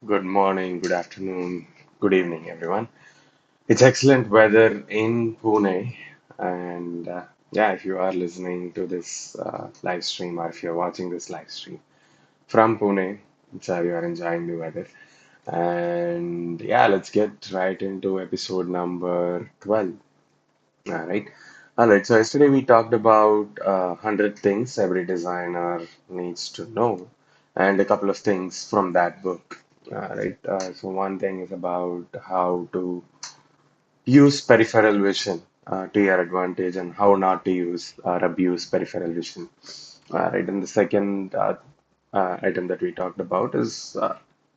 Good morning, good afternoon, good evening, everyone. It's excellent weather in Pune, and yeah, if you are listening to this live stream or if you're watching this live stream from Pune, so you are enjoying the weather. And yeah, let's get right into episode number 12. All right. All right. So yesterday we talked about 100 things every designer needs to know, and a couple of things from that book. All right. So one thing is about how to use peripheral vision to your advantage and how not to use or abuse peripheral vision. All right. And the second item that we talked about is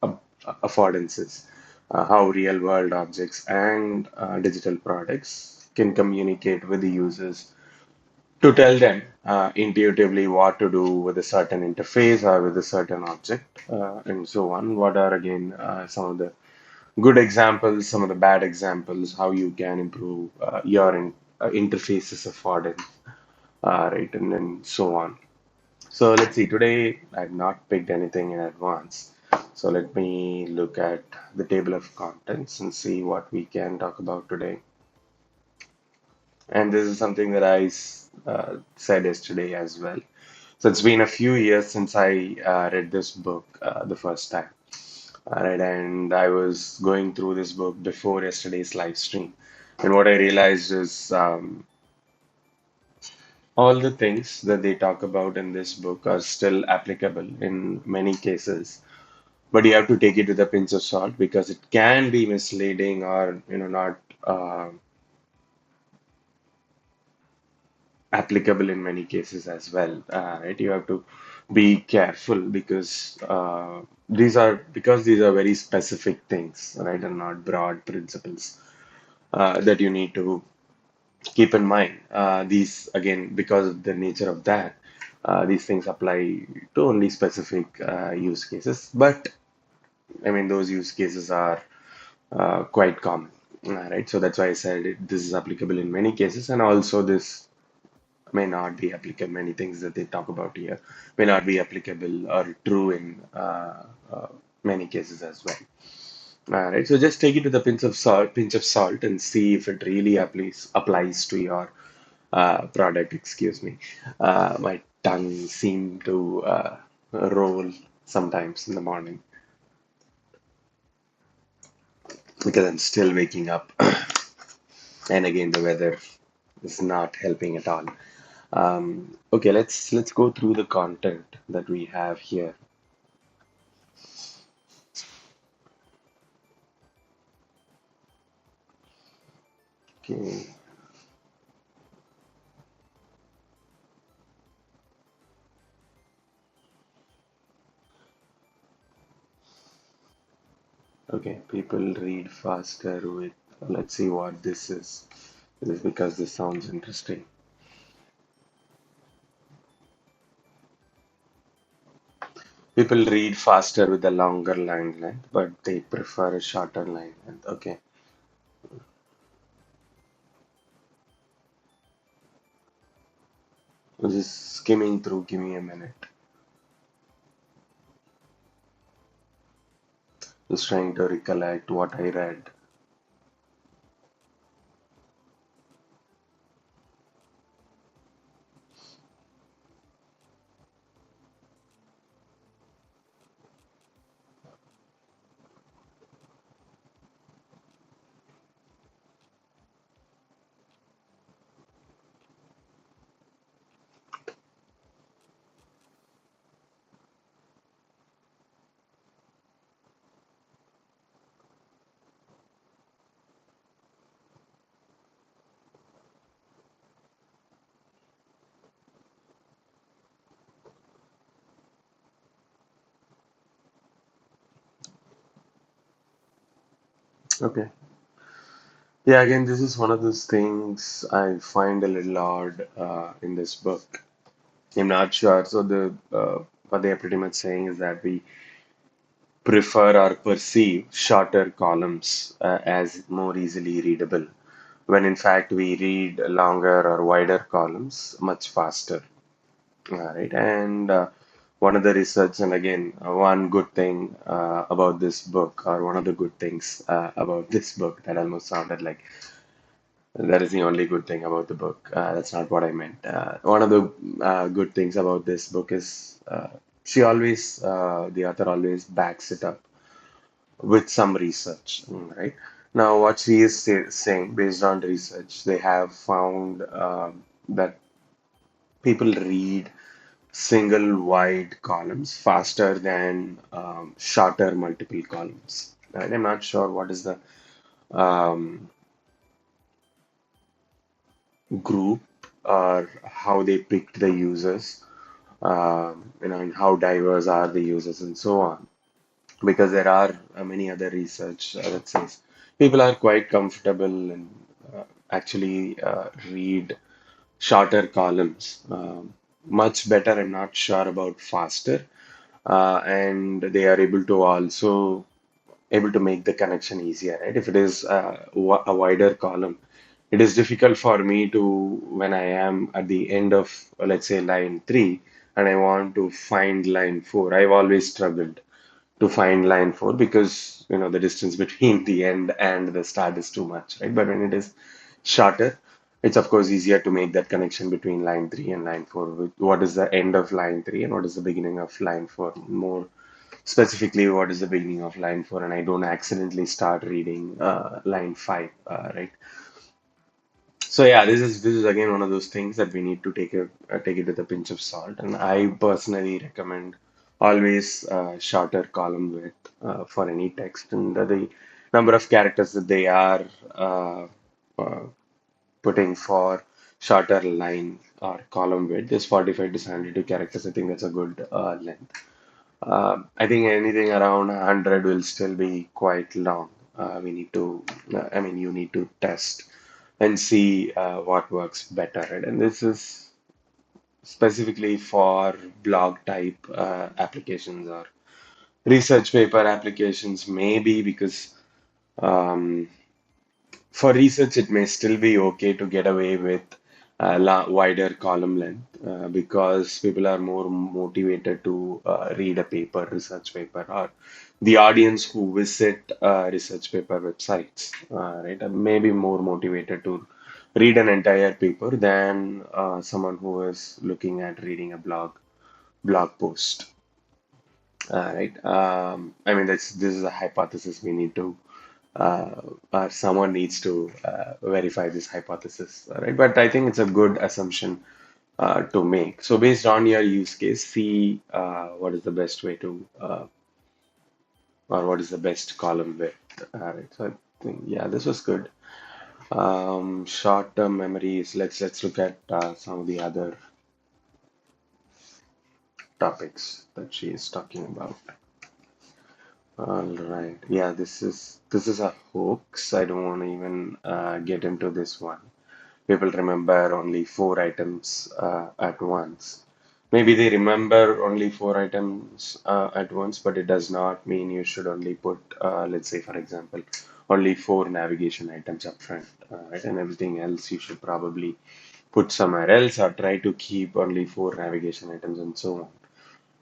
ab- affordances, how real world objects and digital products can communicate with the users to tell them intuitively what to do with a certain interface or with a certain object and so on. What are again some of the good examples, some of the bad examples, how you can improve your interfaces affordance, right, and then so on. So let's see, today I've not picked anything in advance. So let me look at the table of contents and see what we can talk about today. And this is something that I said yesterday as well. So it's been a few years since I read this book the first time. All right, and I was going through this book before yesterday's live stream. And what I realized is all the things that they talk about in this book are still applicable in many cases. But you have to take it with a pinch of salt because it can be misleading or not applicable in many cases as well. Right? You have to be careful because these are very specific things, right, and not broad principles that you need to keep in mind. These again, because of the nature of that, these things apply to only specific use cases. But I mean, those use cases are quite common, right? So that's why I said this is applicable in many cases, and also this may not be applicable. Many things that they talk about here may not be applicable or true in many cases as well. All right, so just take it with a pinch of salt, and see if it really applies to your product. Excuse me, my tongue seemed to roll sometimes in the morning because I'm still waking up, and again the weather is not helping at all. Okay, let's go through the content that we have here. Okay, okay. People read faster with. Let's see what this is. It is because this sounds interesting. People read faster with a longer line length, but they prefer a shorter line length. Okay, I'm just skimming through. Give me a minute. Just trying to recollect what I read. Okay. Yeah, again, this is one of those things I find a little odd in this book. I'm not sure. So the what they are pretty much saying is that we prefer or perceive shorter columns as more easily readable, when in fact we read longer or wider columns much faster. All right, and one of the research, and again, one good thing about this book, or one of the good things about this book that almost sounded like that is the only good thing about the book. That's not what I meant. One of the good things about this book is the author always backs it up with some research, right? Now, what she is saying, based on research, they have found that people read single wide columns faster than shorter multiple columns. Right? I'm not sure what is the um, group or how they picked the users, and how diverse are the users and so on. Because there are many other research that says people are quite comfortable and actually read shorter columns much better. I'm not sure about faster, and they are able to also able to make the connection easier, right? If it is a wider column, it is difficult for me to, when I am at the end of, let's say, line 3, and I want to find line 4. I've always struggled to find line 4 because, the distance between the end and the start is too much, right? But when it is shorter, it's of course easier to make that connection between line 3 and line 4. What is the end of line 3 and what is the beginning of line 4? More specifically, what is the beginning of line 4, and I don't accidentally start reading line 5, right? So yeah, this is again one of those things that we need to take it with a pinch of salt, and I personally recommend always shorter column width for any text, and the number of characters that they are uh, uh, putting for shorter line or column width is 45 to 72 characters. I think that's a good length. I think anything around 100 will still be quite long. I mean, you need to test and see what works better, right? And this is specifically for blog type applications or research paper applications, maybe because um, for research, it may still be okay to get away with wider column length because people are more motivated to read a paper, research paper, or the audience who visit research paper websites, right, are maybe more motivated to read an entire paper than someone who is looking at reading a blog post. Right. I mean, this is a hypothesis we need to or someone needs to verify this hypothesis, right? But I think it's a good assumption to make. So based on your use case, see what is the best way to or what is the best column width. Right. So I think yeah, this was good. Short-term memories. Let's look at some of the other topics that she is talking about. All right. Yeah, this is a hoax. I don't want to even get into this one. People remember only four items at once. Maybe they remember only four items at once, but it does not mean you should only put, let's say, for example, only four navigation items up front, right? And everything else you should probably put somewhere else or try to keep only four navigation items and so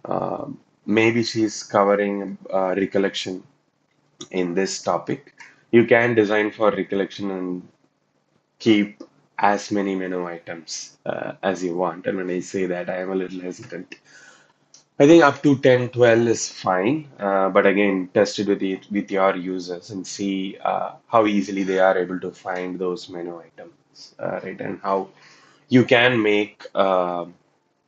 on. Maybe she's covering recollection in this topic. You can design for recollection and keep as many menu items as you want. And when I say that, I am a little hesitant. I think up to 10, 12 is fine. But again, test it with your users and see how easily they are able to find those menu items, right? And how you can make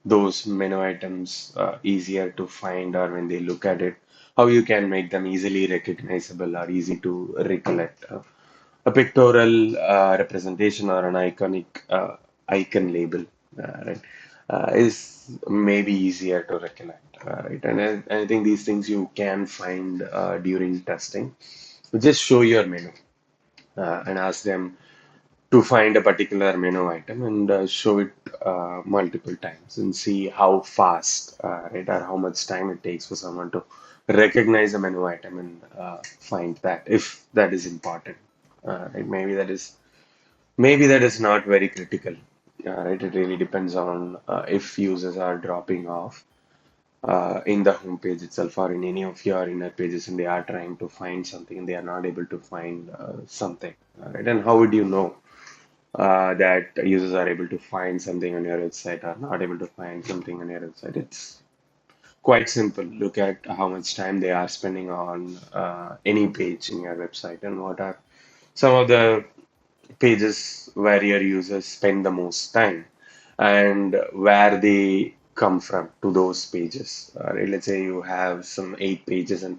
those menu items easier to find, or when they look at it, how you can make them easily recognizable or easy to recollect. A pictorial representation or an iconic icon label, right, is maybe easier to recollect, right? And I think these things you can find during testing. Just show your menu and ask them to find a particular menu item and show it multiple times and see how fast, right, or how much time it takes for someone to recognize a menu item and find that, if that is important. Right? Maybe that is not very critical. Right? It really depends on if users are dropping off. in the homepage itself or in any of your inner pages, and they are trying to find something and they are not able to find something, right? And how would you know that users are able to find something on your website or not able to find something on your website? It's quite simple. Look at how much time they are spending on any page in your website and what are some of the pages where your users spend the most time and where they come from to those pages. Let's say you have some 8 pages and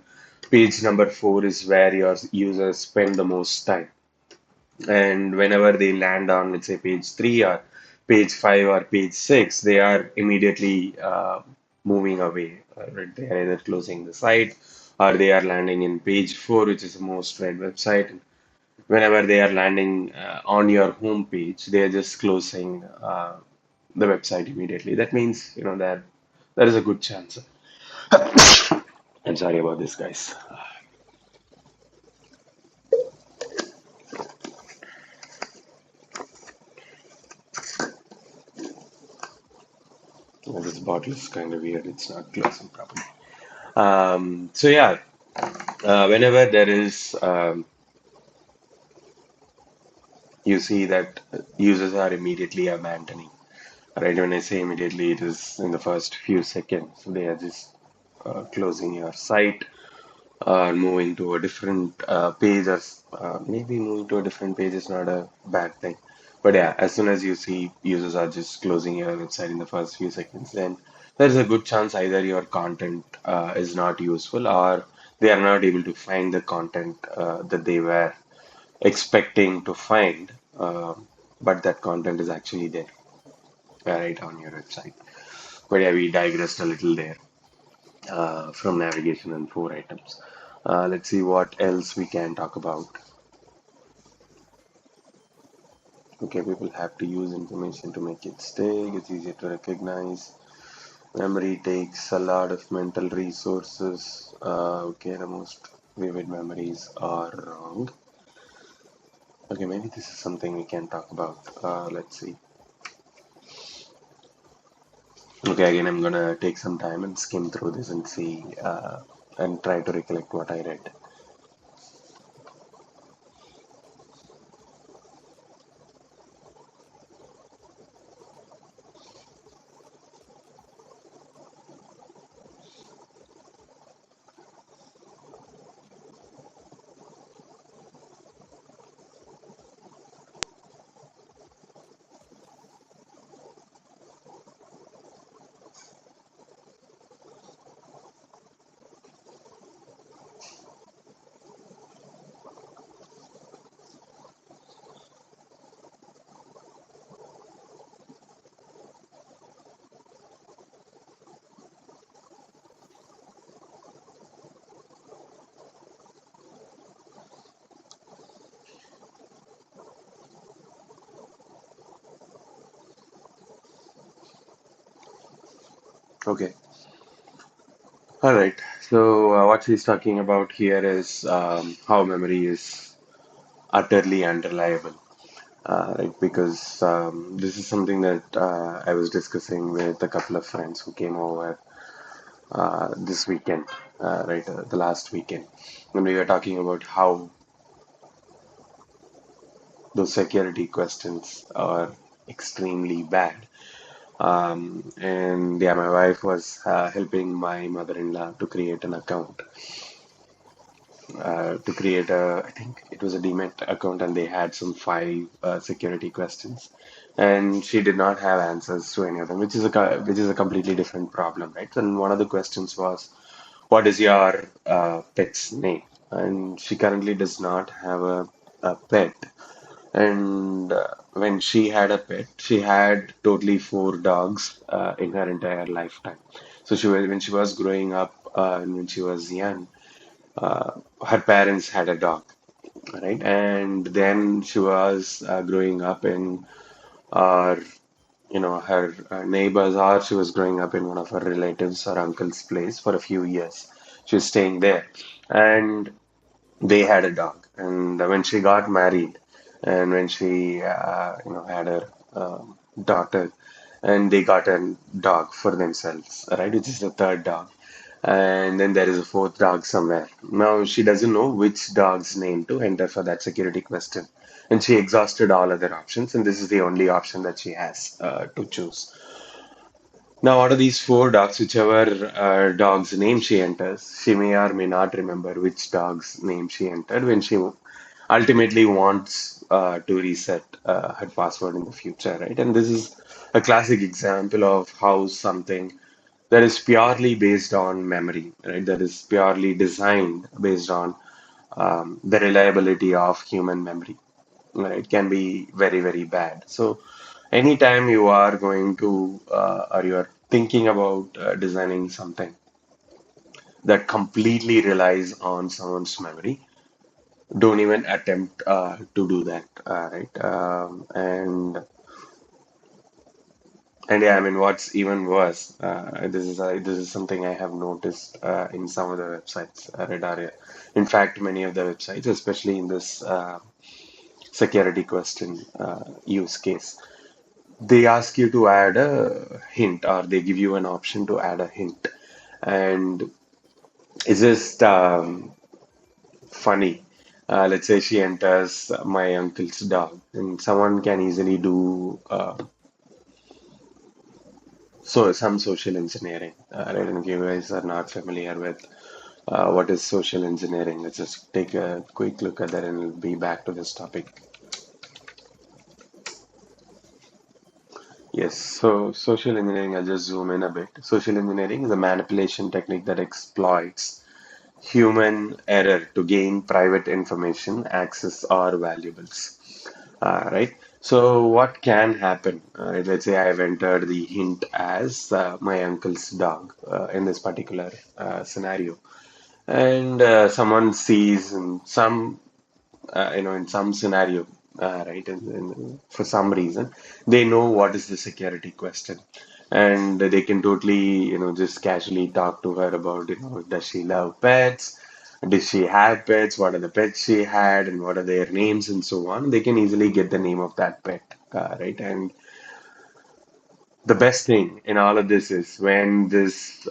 page number 4 is where your users spend the most time. And whenever they land on, let's say, page 3 or page 5 or page 6, they are immediately moving away. Right? They are either closing the site or they are landing in page 4, which is the most read website. Whenever they are landing on your home page, they are just closing the website immediately. That means, that there is a good chance. I'm sorry about this, guys. This bottle is kind of weird. It's not closing properly. So yeah, whenever there is, you see that users are immediately abandoning. Right? When I say immediately, it is in the first few seconds. They are just closing your site moving to a different page, or maybe moving to a different page is not a bad thing. But yeah, as soon as you see users are just closing your website in the first few seconds, then there's a good chance either your content is not useful or they are not able to find the content that they were expecting to find, but that content is actually there right on your website. But yeah, we digressed a little there from navigation and 4 items. Let's see what else we can talk about. Okay, people have to use information to make it stick. It's easier to recognize. Memory takes a lot of mental resources. Okay, the most vivid memories are wrong. Okay, maybe this is something we can talk about. Let's see. Okay, again, I'm gonna take some time and skim through this and see and try to recollect what I read. Okay, all right. So what she's talking about here is how memory is utterly unreliable, right? Because this is something that I was discussing with a couple of friends who came over this weekend, right? The last weekend, when we were talking about how those security questions are extremely bad. And yeah, my wife was helping my mother-in-law to create an account, to create I think it was a demat account, and they had some five security questions, and she did not have answers to any of them, which is which is a completely different problem, right? And one of the questions was, "What is your pet's name?" And she currently does not have a pet. And when she had a pet, she had totally four dogs in her entire lifetime. So when she was growing up and when she was young, uh, her parents had a dog, right? And then she was growing up in our, her neighbors, or she was growing up in one of her relatives or uncle's place for a few years. She was staying there, and they had a dog. And when she got married, and when she, had her daughter, and they got a dog for themselves, right? Which is the third dog. And then there is a fourth dog somewhere. Now she doesn't know which dog's name to enter for that security question. And she exhausted all other options, and this is the only option that she has to choose. Now, out of these four dogs, whichever dog's name she enters, she may or may not remember which dog's name she entered when she ultimately wants to reset her password in the future, right? And this is a classic example of how something that is purely based on memory, right? That is purely designed based on the reliability of human memory, right? Can be very, very bad. So, anytime you are going to or you are thinking about designing something that completely relies on someone's memory, don't even attempt to do that, right? And yeah, I mean, what's even worse, this is something I have noticed in some of the websites, Redaria. In fact, many of the websites, especially in this security question use case, they ask you to add a hint, or they give you an option to add a hint, and it's just funny. Let's say she enters my uncle's dog, and someone can easily do some social engineering. Right? And if you guys are not familiar with what is social engineering, let's just take a quick look at that, and we'll be back to this topic. Yes, so social engineering, I'll just zoom in a bit. Social engineering is a manipulation technique that exploits human error to gain private information, access, or valuables. Right? So, what can happen? Let's say I've entered the hint as my uncle's dog in this particular scenario, and someone sees in some in some scenario, right? And for some reason, they know what is the security question, and they can totally, just casually talk to her about, does she love pets? Does she have pets? What are the pets she had, and what are their names, and so on. They can easily get the name of that pet, right? And the best thing in all of this is when this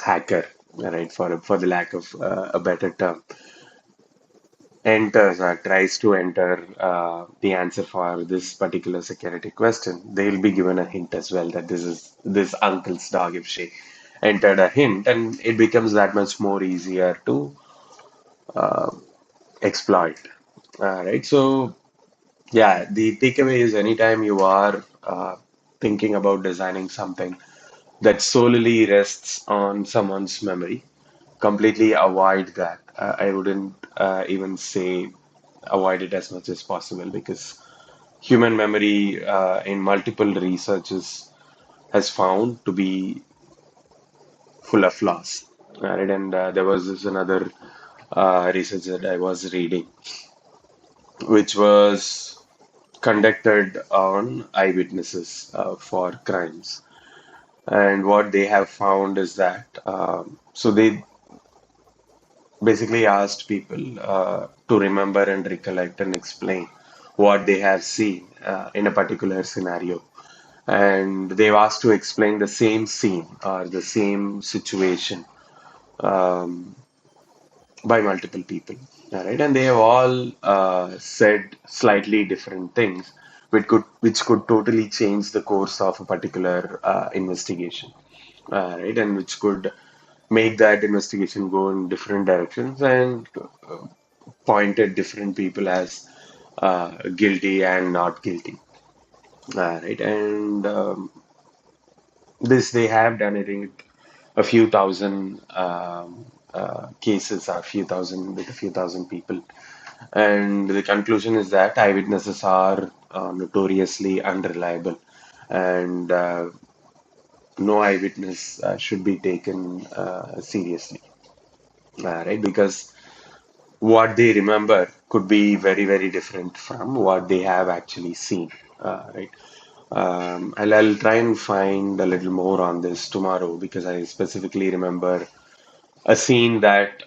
hacker, right, for the lack of a better term, enters or tries to enter the answer for this particular security question, they'll be given a hint as well that this is this uncle's dog if she entered a hint, and it becomes that much more easier to exploit. Right. So, yeah, the takeaway is anytime you are thinking about designing something that solely rests on someone's memory, completely avoid that. I wouldn't even say avoid it as much as possible because human memory in multiple researches has found to be full of flaws. Right? And there was this another research that I was reading, which was conducted on eyewitnesses for crimes. And what they have found is that so they basically asked people to remember and recollect and explain what they have seen in a particular scenario. And they've asked to explain the same scene or the same situation um, by multiple people. All right, and they have all said slightly different things, which could totally change the course of a particular investigation. Right, and which could make that investigation go in different directions and point at different people as guilty and not guilty. Right, and this they have done, I think, a few thousand cases, a few thousand with a few thousand people, and the conclusion is that eyewitnesses are notoriously unreliable, and no eyewitness should be taken seriously, right? Because what they remember could be very, very different from what they have actually seen, right? I'll try and find a little more on this tomorrow because I specifically remember a scene that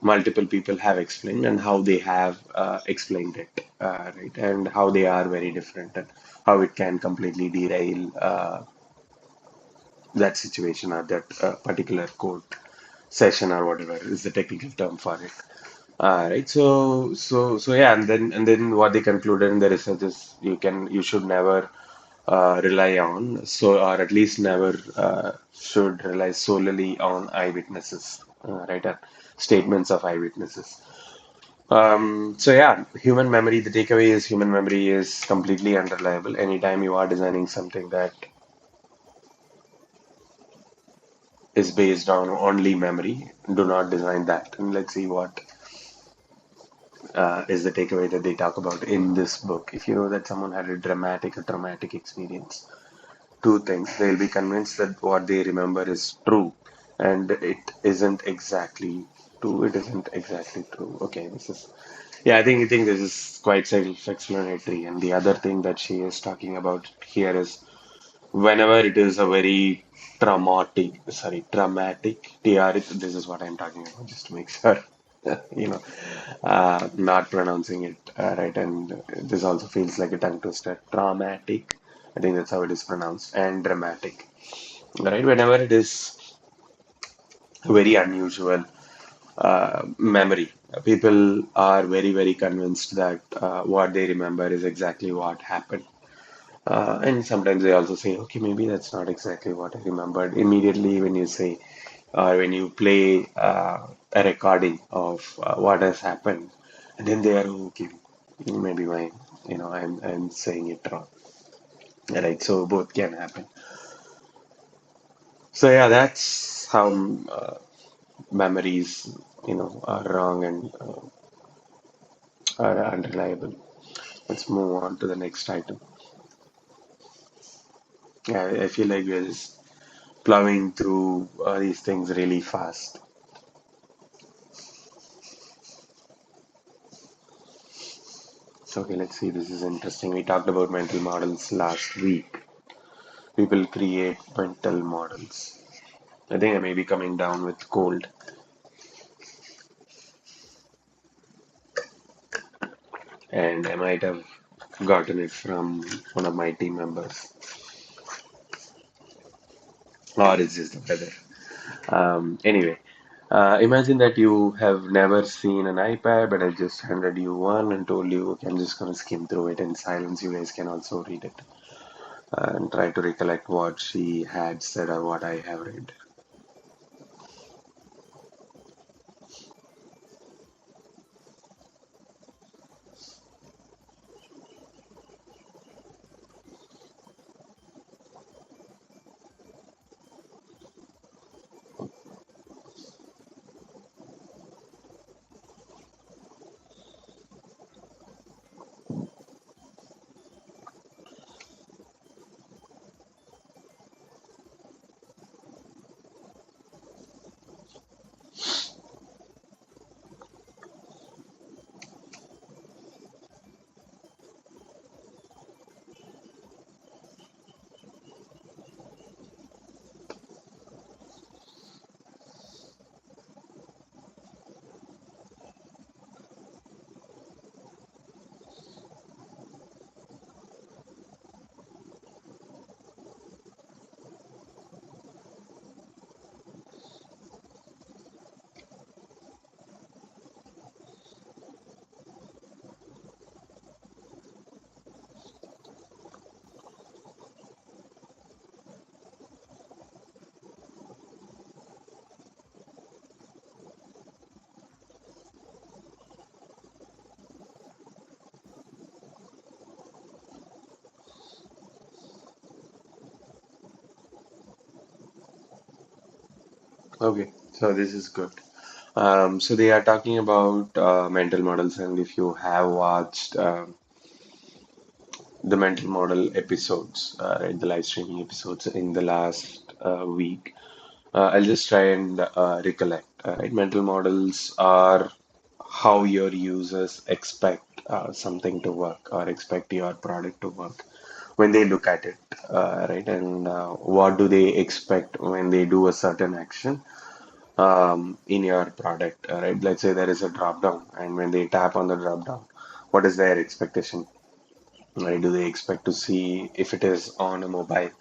multiple people have explained and how they have explained it, right? And how they are very different and how it can completely derail that situation or that particular code session or whatever is the technical term for it. Right. So yeah, and then what they concluded in the research is you should never rely on, so or at least never should rely solely on eyewitnesses, right? Statements of eyewitnesses. So yeah, human memory. The takeaway is human memory is completely unreliable. Anytime you are designing something that is based on only memory, do not design that. And let's see what is the takeaway that they talk about in this book. If you know that someone had a dramatic or traumatic experience, two things. They'll be convinced that what they remember is true, and it isn't exactly true. It isn't exactly true. Okay, this is, yeah, I think this is quite self-explanatory. And the other thing that she is talking about here is whenever it is a very traumatic, this is what I'm talking about, just to make sure, you know, not pronouncing it right. And this also feels like a tongue twister. Traumatic, I think that's how it is pronounced, and dramatic, right? Whenever it is a very unusual memory, people are very, very convinced that what they remember is exactly what happened. And sometimes they also say, okay, maybe that's not exactly what I remembered. Immediately, when you say, or when you play a recording of what has happened, and then they are, okay, maybe I'm saying it wrong, right? So both can happen. So yeah, that's how memories, are wrong and are unreliable. Let's move on to the next item. Yeah, I feel like we're just plowing through these things really fast. Okay, let's see. This is interesting. We talked about mental models last week. People create mental models. I think I may be coming down with cold, and I might have gotten it from one of my team members, or it's just the weather. Anyway, imagine that you have never seen an iPad, but I just handed you one and told you, okay, I'm just going to skim through it in silence. You guys can also read it and try to recollect what she had said or what I have read. Okay, so this is good. So they are talking about mental models, and if you have watched the mental model episodes, right, the live streaming episodes in the last week, I'll just try and recollect. Right, mental models are how your users expect something to work or expect your product to work when they look at it, right? And what do they expect when they do a certain action? in your product, right? Let's say there is a drop down, and when they tap on the drop down, what is their expectation? Right? Do they expect to see if it is on a mobile?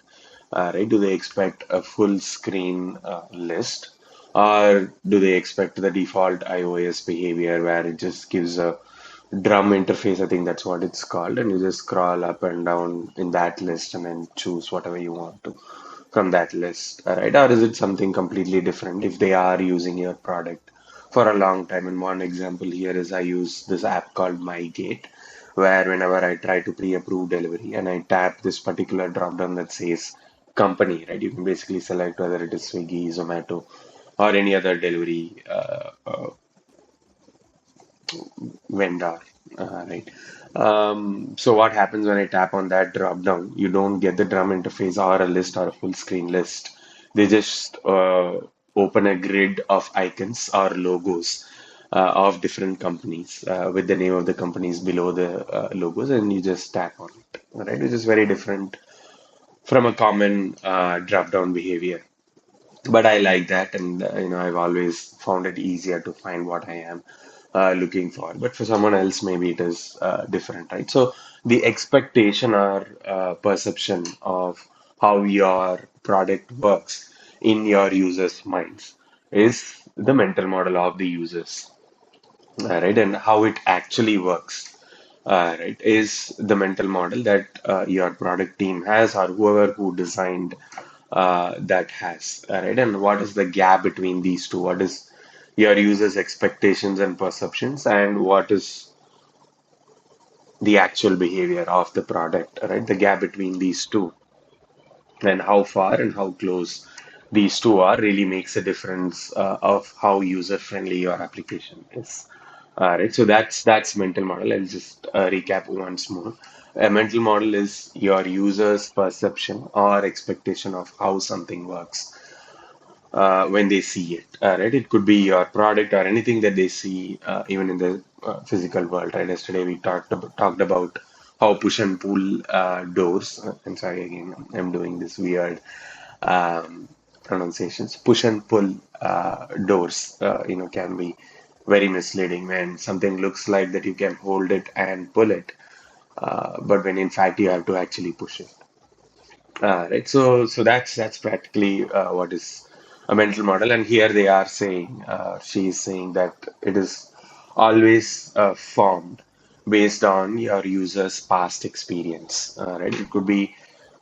Right? Do they expect a full screen list, or do they expect the default iOS behavior where it just gives a drum interface? I think that's what it's called, and you just scroll up and down in that list and then choose whatever you want to from that list, right? Or is it something completely different if they are using your product for a long time? And one example here is I use this app called MyGate, where whenever I try to pre-approve delivery and I tap this particular drop down that says company, right? You can basically select whether it is Swiggy, Zomato, or any other delivery vendor, right? So what happens when I tap on that drop down? You don't get the drum interface or a list or a full screen list. They just open a grid of icons or logos of different companies with the name of the companies below the logos, and you just tap on it, right? Which is very different from a common drop down behavior. But I like that, and I've always found it easier to find what I am looking for. But for someone else, maybe it is different, right? So the expectation or perception of how your product works in your users' minds is the mental model of the users, right? And how it actually works, right, is the mental model that your product team has, or whoever who designed that has, right? And what is the gap between these two? What is your users' expectations and perceptions, and what is the actual behavior of the product, right? The gap between these two, and how far and how close these two are really makes a difference of how user-friendly your application is. Right, so that's mental model. I'll just recap once more. A mental model is your user's perception or expectation of how something works when they see it. Right? It could be your product or anything that they see, even in the physical world. Right? Yesterday we talked about how push and pull doors. I'm sorry again. I'm doing this weird pronunciations. Push and pull doors, can be very misleading when something looks like that you can hold it and pull it, but when in fact you have to actually push it. Right. So that's practically what is a mental model. And here they are saying, she is saying that it is always formed based on your user's past experience. Right. It could be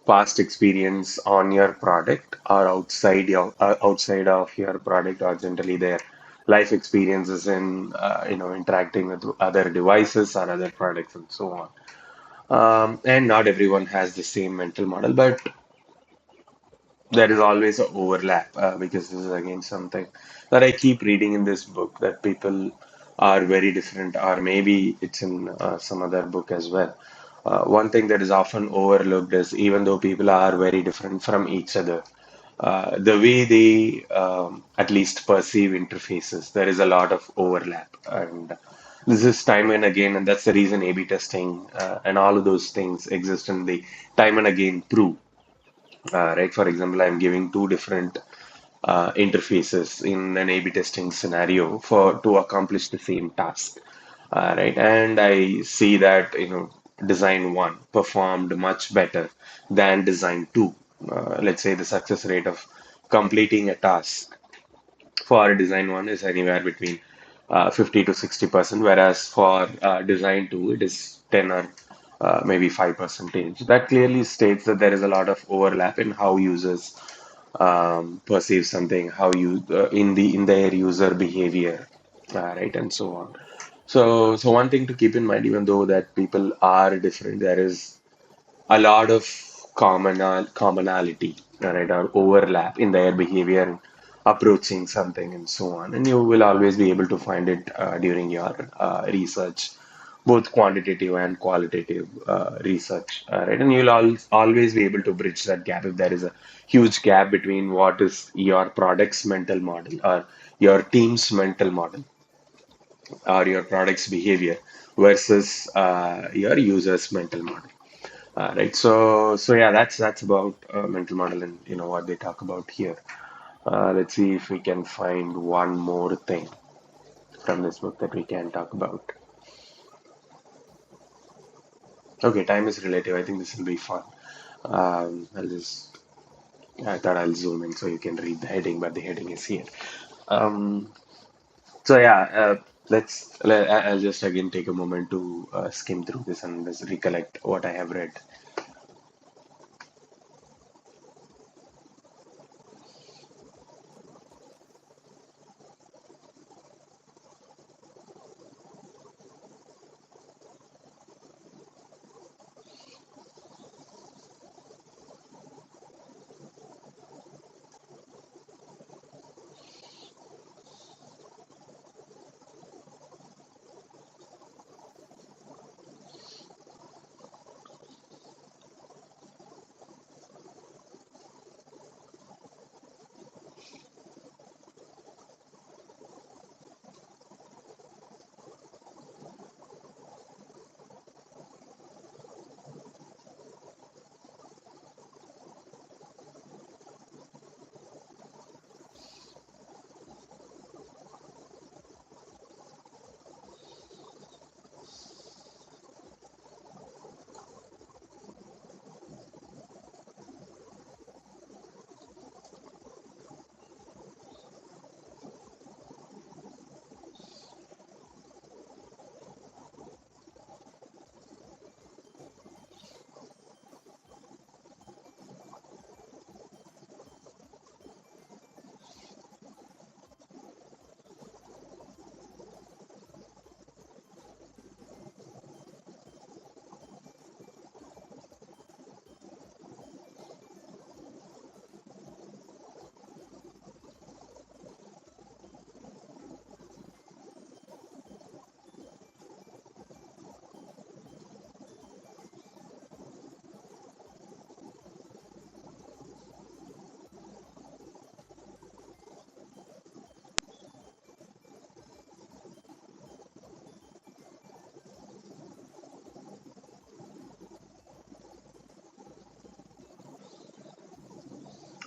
past experience on your product or outside of your product, or generally their life experiences in interacting with other devices or other products and so on. And not everyone has the same mental model, but there is always an overlap because this is again something that I keep reading in this book, that people are very different, or maybe it's in some other book as well. One thing that is often overlooked is even though people are very different from each other, the way they at least perceive interfaces, there is a lot of overlap. And this is time and again, and that's the reason A/B testing and all of those things exist, and they time and again prove. Right, for example, I'm giving two different interfaces in an A/B testing scenario for to accomplish the same task. Right, and I see that design one performed much better than design two. Let's say the success rate of completing a task for design one is anywhere between 50 to 60%, whereas for design two, it is 10 or maybe 5%. That clearly states that there is a lot of overlap in how users perceive something, how you in their user behavior, right, and so on. So one thing to keep in mind, even though that people are different, there is a lot of commonality, right, or overlap in their behavior approaching something and so on. And you will always be able to find it during your research, both quantitative and qualitative research, right? And you'll always be able to bridge that gap if there is a huge gap between what is your product's mental model or your team's mental model or your product's behavior versus your user's mental model. Right. So yeah, that's about mental model and what they talk about here. Let's see if we can find one more thing from this book that we can talk about. Okay, time is relative. I think this will be fun. I thought I'll zoom in so you can read the heading, but the heading is here. Um, so yeah, I'll just again take a moment to skim through this and just recollect what I have read.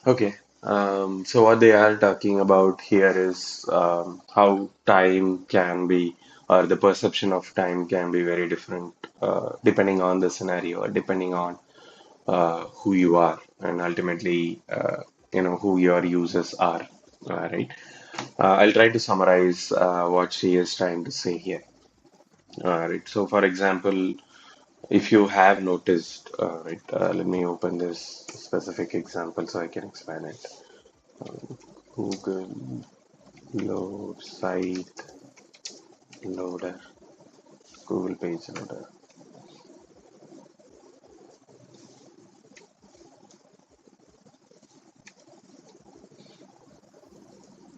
Okay. So what they are talking about here is how time can be, or the perception of time can be very different depending on the scenario, or depending on who you are, and ultimately, who your users are. Right. I'll try to summarize what she is trying to say here. Right. So, for example, if you have noticed, let me open this specific example so I can explain it. Google load site loader, Google page loader.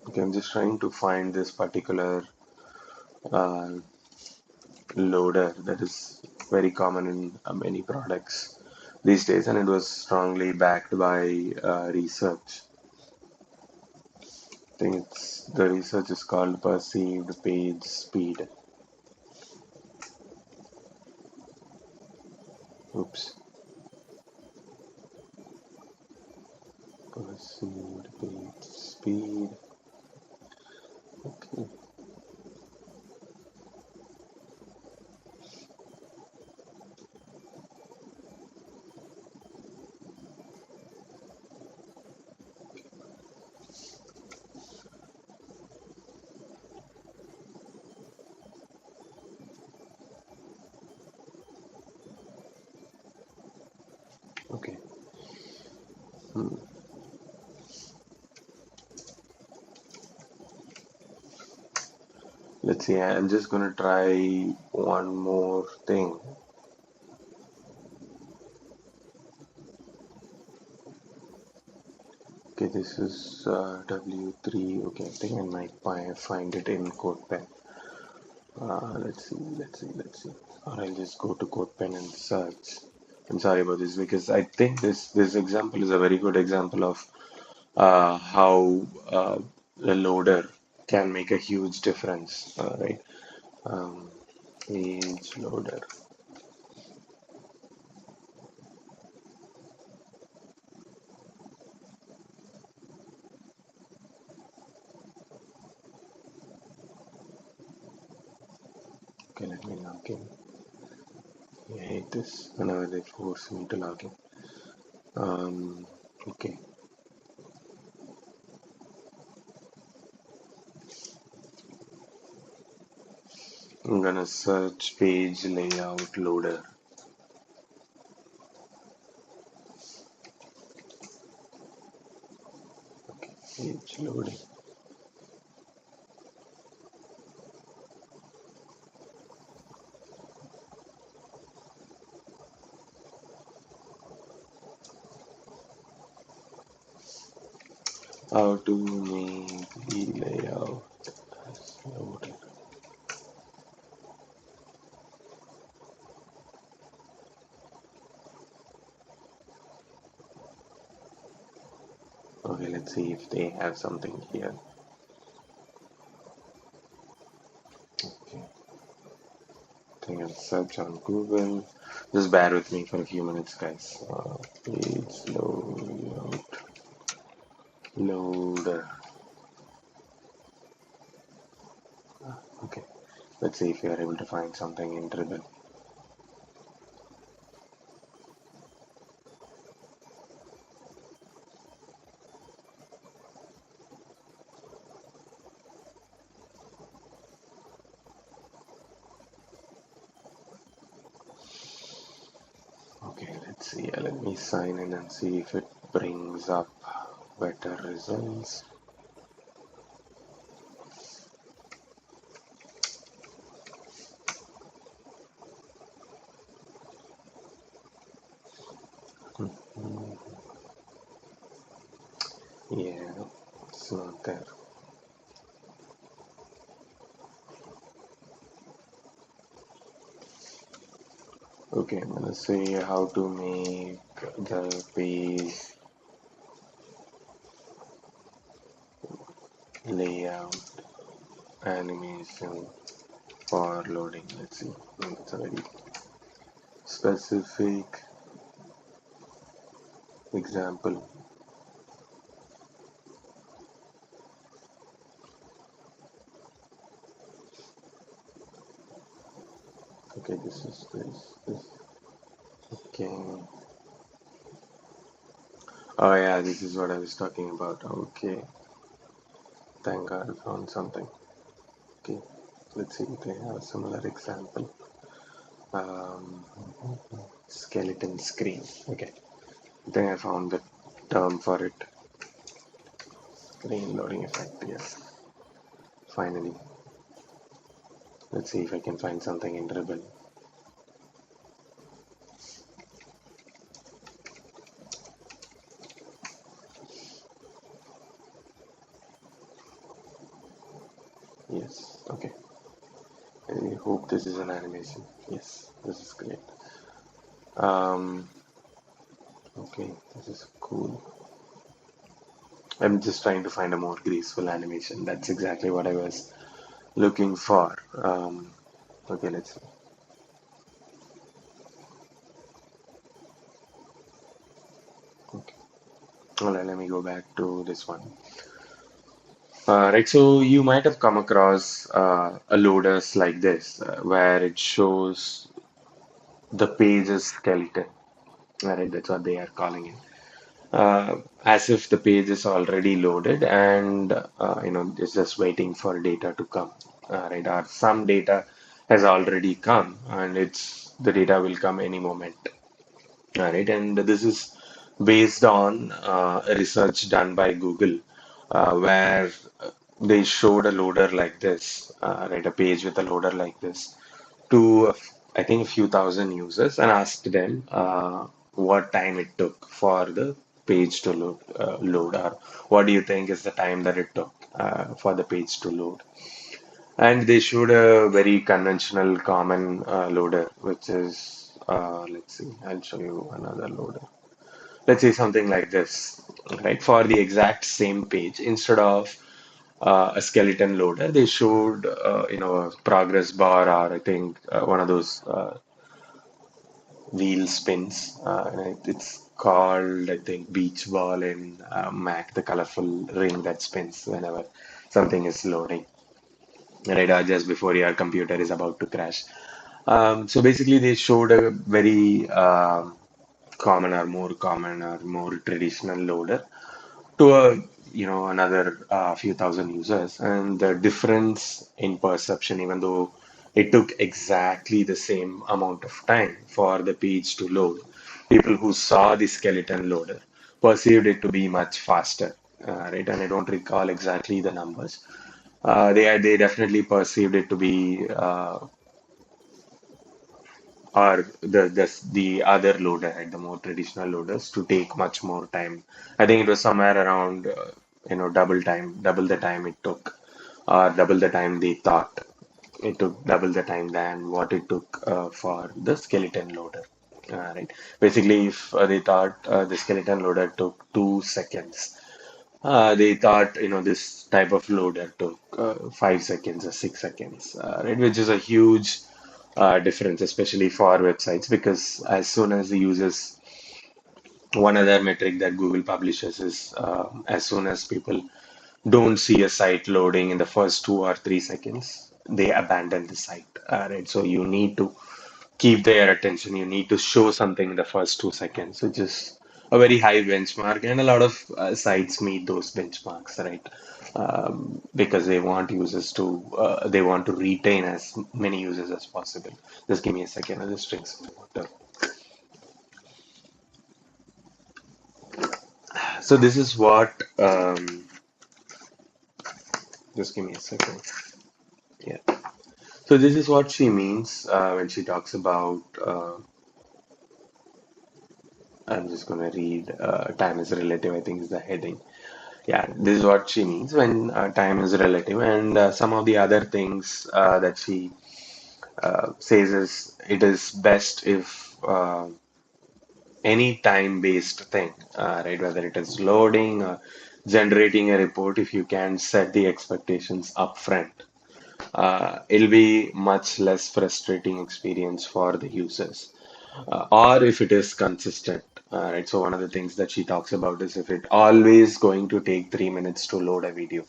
Okay, I'm just trying to find this particular uh, loader that is very common in many products these days, and it was strongly backed by research. I think the research is called perceived page speed. Oops, perceived page speed. Okay, okay. Hmm. Let's see. I'm just gonna try one more thing. Okay, this is W3. Okay, I think I might find it in CodePen. Let's see. Or I'll just go to CodePen and search. I'm sorry about this because I think this example is a very good example of how a loader can make a huge difference, right? Um, Page loader. Okay, let me log in. I hate this whenever they force me to log in. Okay, I'm gonna search page layout loader. Page loading. How to make the layout as loaded. Okay, let's see if they have something here. Okay, I think I'll search on Google. Just bear with me for a few minutes, guys. Page loader. Okay, let's see if we are able to find something in Dribble. Okay, let's see. Let me sign in and see if it brings up better results. Yeah, it's not there. Okay, I'm gonna say how to make the page layout animation for loading. Let's see. It's a very specific example. Okay, this is this. Okay. Oh yeah, this is what I was talking about. Okay. Thank God I found something. Okay. Let's see if they have a similar example. Um, Skeleton screen. Okay. I think I found the term for it. Screen loading effect. Yes. Finally. Let's see if I can find something in Dribble. Yes. Okay. I hope this is an animation. Yes. This is great. Um, okay. This is cool. I'm just trying to find a more graceful animation. That's exactly what I was looking for. Okay, let's see. Okay. Well, let me go back to this one. Right, so you might have come across a loaders like this, where it shows the page's skeleton. Right, that's what they are calling it. As if the page is already loaded and it's just waiting for data to come. Right, or some data has already come and it's the data will come any moment. Right, and this is based on research done by Google, where they showed a loader like this, right, a page with a loader like this, to I think a few thousand users and asked them what time it took for the page to load, or what do you think is the time that it took for the page to load. And they showed a very conventional common loader, which is, let's see, I'll show you another loader. Let's say something like this, right? For the exact same page, instead of a skeleton loader, they showed, a progress bar, or I think one of those wheel spins. It's called, I think, beach ball in Mac, the colorful ring that spins whenever something is loading. right? Just before your computer is about to crash. So basically, they showed a very common or more traditional loader to a another few thousand users, and the difference in perception, even though it took exactly the same amount of time for the page to load, people who saw the skeleton loader perceived it to be much faster, right? And I don't recall exactly the numbers. They definitely perceived it to be or the other loader, right, the more traditional loaders, to take much more time. I think it was somewhere around double the time it took, or double the time they thought it took, double the time than what it took for the skeleton loader. Right. Basically, if they thought the skeleton loader took 2 seconds, they thought, this type of loader took 5 seconds or 6 seconds, right? Which is a huge difference, especially for websites, because as soon as the users, one other metric that Google publishes is as soon as people don't see a site loading in the first 2 or 3 seconds, they abandon the site, right? So you need to keep their attention. You need to show something in the first 2 seconds, which is a very high benchmark, and a lot of sites meet those benchmarks, right? Because they want to retain as many users as possible. Just give me a second. I'll just drink some water. So this is what. Just give me a second. Yeah. So this is what she means when she talks about. I'm just going to read. Time is relative, I think, is the heading. Yeah, this is what she means when time is relative, and some of the other things that she says is it is best if any time-based thing, right, whether it is loading or generating a report, if you can set the expectations upfront, it'll be much less frustrating experience for the users. Or if it is consistent, right? So one of the things that she talks about is if it always going to take 3 minutes to load a video,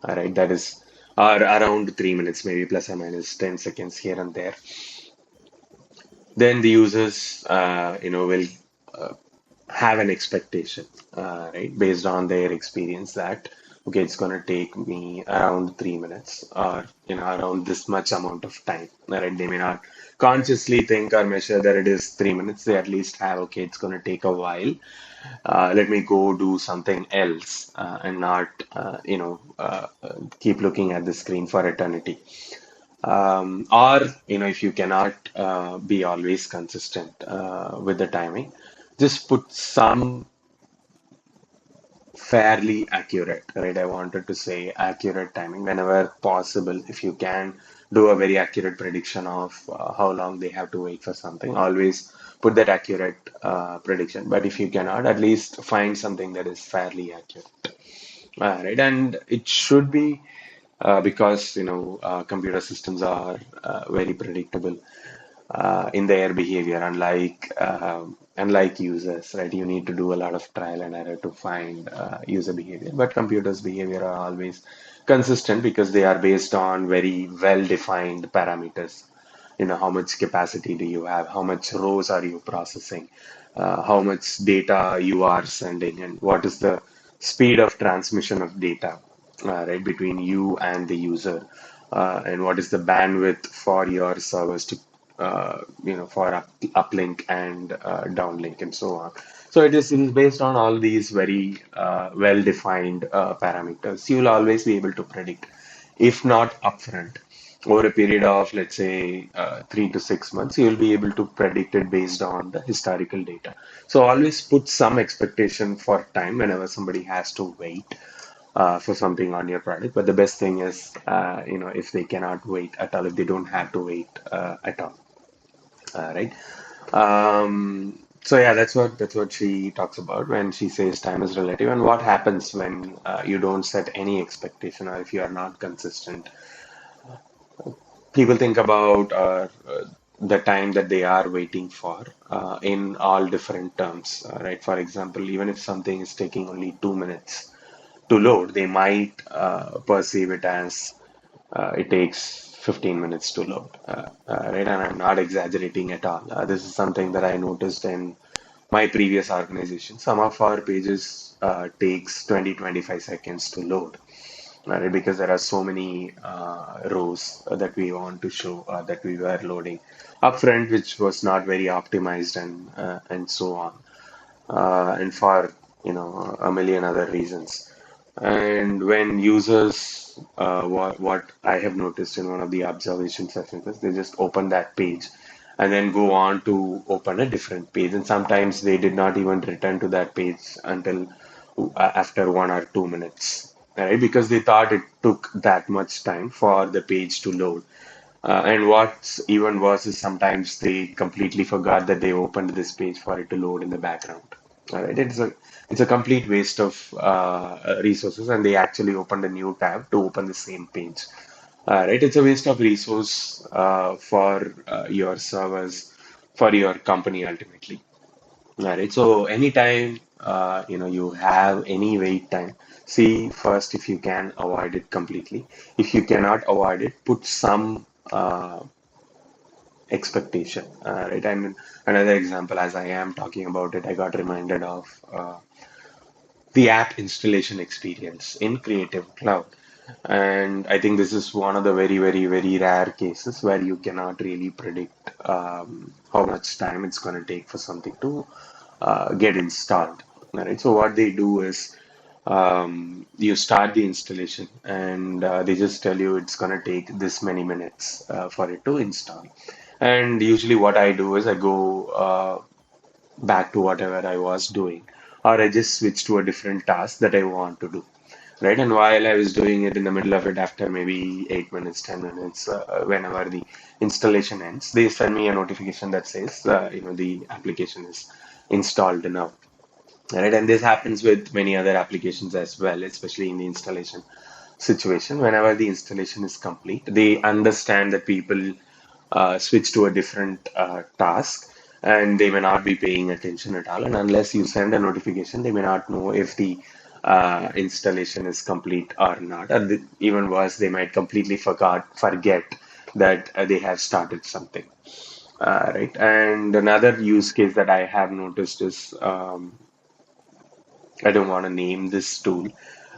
all right, that is or around 3 minutes, maybe plus or minus 10 seconds here and there, then the users, will have an expectation, right, based on their experience that, okay, it's going to take me around 3 minutes or, around this much amount of time, right? They may not consciously think or measure that it is 3 minutes. They at least have, okay, it's going to take a while. Let me go do something else and not, keep looking at the screen for eternity. Or, if you cannot be always consistent with the timing, just put some fairly accurate, right? I wanted to say accurate timing whenever possible. If you can do a very accurate prediction of how long they have to wait for something, always put that accurate prediction. But if you cannot, at least find something that is fairly accurate. Right, and it should be because computer systems are very predictable in their behavior, unlike users, right? You need to do a lot of trial and error to find user behavior, but computers' behavior are always consistent because they are based on very well-defined parameters. How much capacity do you have? How much rows are you processing? How much data you are sending, and what is the speed of transmission of data, right, between you and the user, and what is the bandwidth for your servers to, for uplink and downlink and so on. So it is based on all these very well-defined parameters. You'll always be able to predict, if not upfront, over a period of, let's say, 3 to 6 months, you'll be able to predict it based on the historical data. So always put some expectation for time whenever somebody has to wait for something on your product. But the best thing is, if they cannot wait at all, if they don't have to wait at all, right? So yeah, that's what she talks about when she says time is relative, and what happens when you don't set any expectation, or if you are not consistent. People think about the time that they are waiting for in all different terms, right? For example, even if something is taking only 2 minutes to load, they might perceive it as it takes 15 minutes to load, right? And I'm not exaggerating at all. This is something that I noticed in my previous organization. Some of our pages takes 20-25 seconds to load, right? Because there are so many rows that we want to show that we were loading upfront, which was not very optimized and so on, and for a million other reasons. And when users, what I have noticed in one of the observation sessions is they just open that page and then go on to open a different page. And sometimes they did not even return to that page until after 1 or 2 minutes, right? Because they thought it took that much time for the page to load. And what's even worse is sometimes they completely forgot that they opened this page for it to load in the background. All right, it's a complete waste of resources, and they actually opened a new tab to open the same page. Right, it's a waste of resource for your servers, for your company ultimately. All right, so anytime you have any wait time, see first if you can avoid it completely. If you cannot avoid it, put some expectation. Right, I mean another example, as I am talking about it, I got reminded of the app installation experience in Creative Cloud. And I think this is one of the very, very, very rare cases where you cannot really predict how much time it's going to take for something to get installed. Right? So what they do is you start the installation and they just tell you it's going to take this many minutes for it to install. And usually what I do is I go back to whatever I was doing, or I just switch to a different task that I want to do. Right. And while I was doing it in the middle of it, after maybe 8 minutes, 10 minutes, whenever the installation ends, they send me a notification that says, the application is installed now. Right. And this happens with many other applications as well, especially in the installation situation. Whenever the installation is complete, they understand that people switch to a different task and they may not be paying attention at all. And unless you send a notification, they may not know if the installation is complete or not. Or even worse, they might completely forget that they have started something. Right. And another use case that I have noticed is I don't want to name this tool.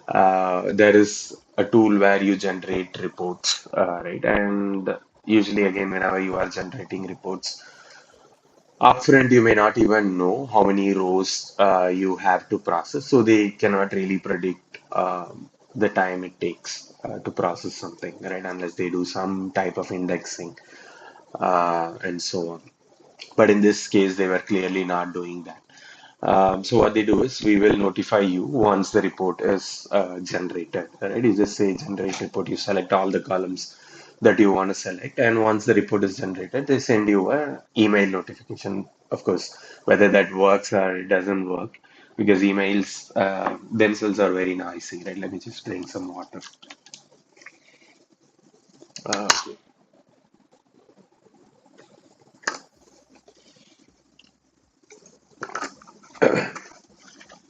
There is a tool where you generate reports, right? And usually, again, whenever you are generating reports, upfront you may not even know how many rows you have to process, so they cannot really predict the time it takes to process something, right? Unless they do some type of indexing and so on. But in this case, they were clearly not doing that. So what they do is we will notify you once the report is generated. Right? You just say generate report. You select all the columns that you want to select, and once the report is generated, they send you a email notification. Of course, whether that works or it doesn't work, because emails themselves are very noisy. Right? Let me just drink some water. Uh,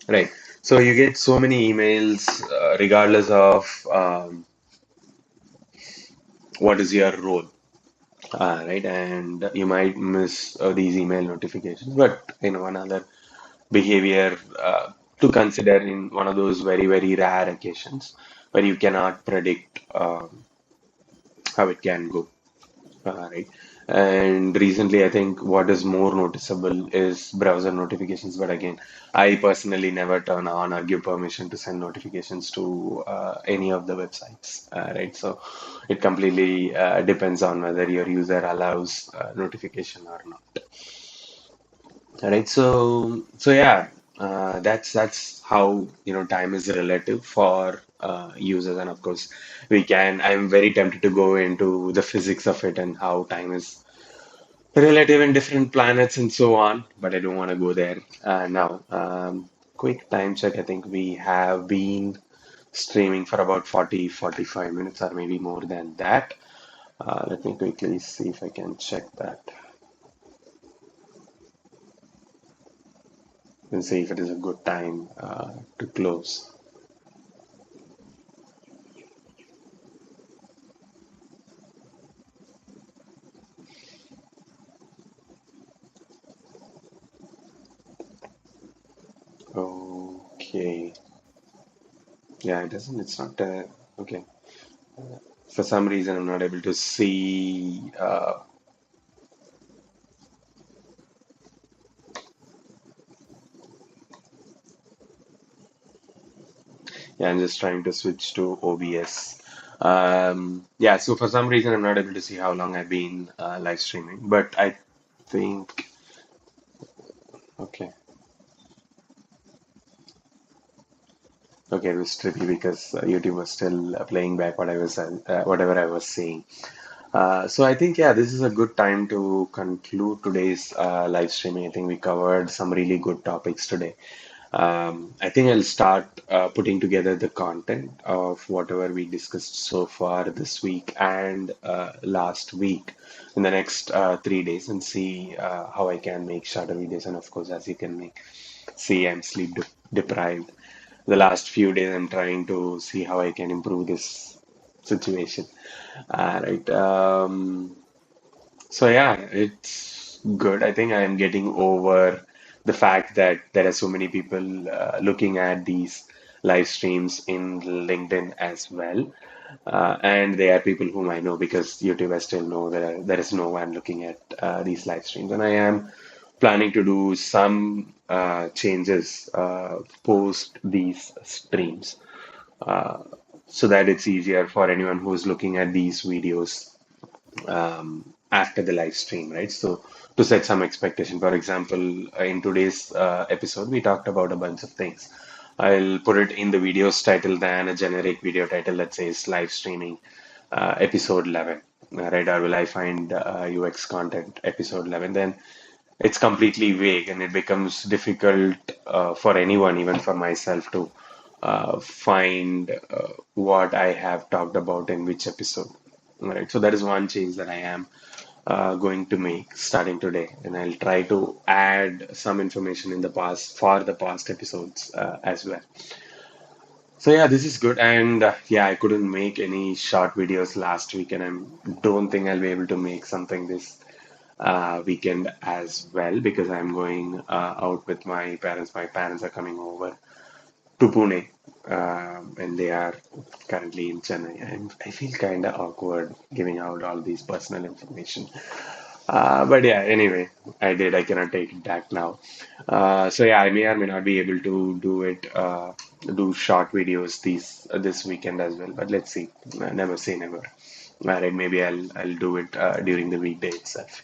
right. So you get so many emails, regardless of what is your role. Right, and you might miss these email notifications. But another behavior to consider in one of those very, very rare occasions where you cannot predict how it can go. Right. And recently, I think what is more noticeable is browser notifications. But again, I personally never turn on or give permission to send notifications to any of the websites. Right. So it completely depends on whether your user allows notification or not. All right. So yeah, that's how time is relative for users, and of course, we can. I'm very tempted to go into the physics of it and how time is relative in different planets and so on, but I don't want to go there now. Quick time check. I think we have been streaming for about 40-45 minutes or maybe more than that. Let me quickly see if I can check that and see if it is a good time to close. Okay. Yeah, it doesn't. It's not. Okay. For some reason, I'm not able to see. Yeah, I'm just trying to switch to OBS. Yeah, so for some reason, I'm not able to see how long I've been live streaming, but I think. Okay. Okay, it was tricky because YouTube was still playing back whatever I was saying. So I think, yeah, this is a good time to conclude today's live streaming. I think we covered some really good topics today. I think I'll start putting together the content of whatever we discussed so far this week and last week in the next 3 days and see how I can make shorter videos. And of course, as you can see, I'm sleep deprived. The last few days, I'm trying to see how I can improve this situation. Right. So yeah, it's good. I think I am getting over the fact that there are so many people looking at these live streams in LinkedIn as well. And they are people whom I know because YouTube I still know there is no one looking at these live streams. And I am planning to do some changes post these streams uh, so that it's easier for anyone who's looking at these videos after the live stream, right? So to set some expectation, for example, in today's episode, we talked about a bunch of things. I'll put it in the video's title than a generic video title that says live streaming episode 11, right? Or will I find UX content episode 11? Then it's completely vague and it becomes difficult for anyone, even for myself, to find what I have talked about in which episode. Right. So that is one change that I am going to make starting today, and I'll try to add some information in the past for the past episodes as well. So yeah, this is good, and yeah, I couldn't make any short videos last week, and I don't think I'll be able to make something this weekend as well because I'm going out with my parents. My parents are coming over to Pune, and they are currently in Chennai. I feel kind of awkward giving out all these personal information. But yeah, anyway, I did. I cannot take it back now. So yeah, I may or may not be able to do it, do short videos this weekend as well. But let's see. Never say never. All right, maybe I'll do it during the weekday itself.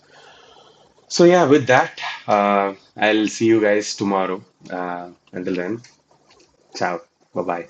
So yeah, with that, I'll see you guys tomorrow. Until then, ciao. Bye bye.